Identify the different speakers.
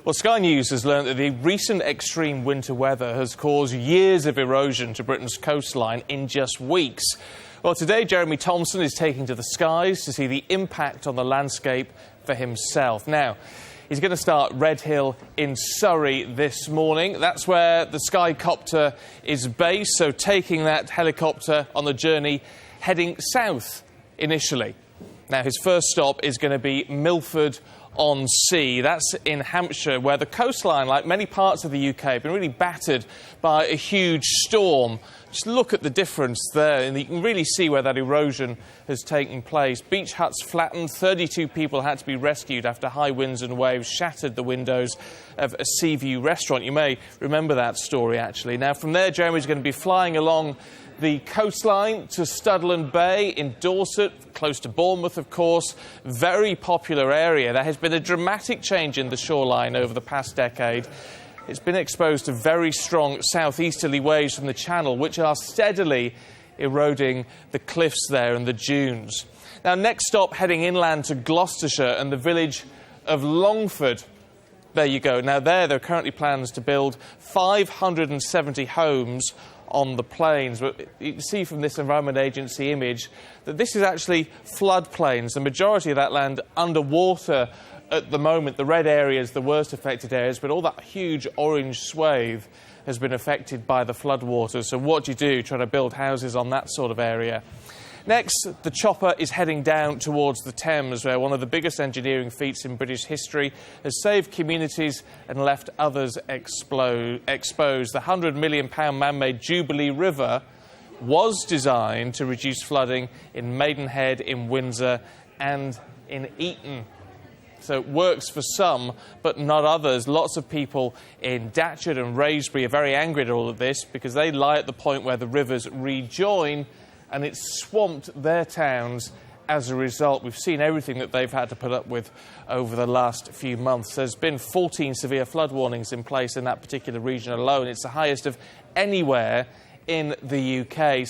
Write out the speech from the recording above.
Speaker 1: Well, Sky News has learned that the recent extreme winter weather has caused years of erosion to Britain's coastline in just weeks. Well, today Jeremy Thompson is taking to the skies to see the impact on the landscape for himself. Now, he's going to start Redhill in Surrey this morning. That's where the Skycopter is based, so taking that helicopter on the journey heading south initially. Now, his first stop is going to be Milford-on-Sea. That's in Hampshire, where the coastline, like many parts of the UK, have been really battered by a huge storm. Just look at the difference there, and you can really see where that erosion has taken place. Beach huts flattened, 32 people had to be rescued after high winds and waves shattered the windows of a Seaview restaurant. You may remember that story, actually. Now, from there, Jeremy's going to be flying along the coastline to Studland Bay in Dorset, close to Bournemouth, of course. Very popular area. There has been a dramatic change in the shoreline over the past decade. It's been exposed to very strong southeasterly waves from the Channel, which are steadily eroding the cliffs there and the dunes. Now, next stop, heading inland to Gloucestershire and the village of Longford. There you go. Now, there are currently plans to build 570 homes on the plains. But you can see from this Environment Agency image that this is actually floodplains. The majority of that land underwater at the moment. The red areas, the worst affected areas, but all that huge orange swathe has been affected by the floodwaters. So what do? Try to build houses on that sort of area. Next, the chopper is heading down towards the Thames, where one of the biggest engineering feats in British history has saved communities and left others exposed. The £100 million man-made Jubilee River was designed to reduce flooding in Maidenhead, in Windsor and in Eton. So it works for some, but not others. Lots of people in Datchet and Wraysbury are very angry at all of this because they lie at the point where the rivers rejoin, and it's swamped their towns as a result. We've seen everything that they've had to put up with over the last few months. There's been 14 severe flood warnings in place in that particular region alone. It's the highest of anywhere in the UK.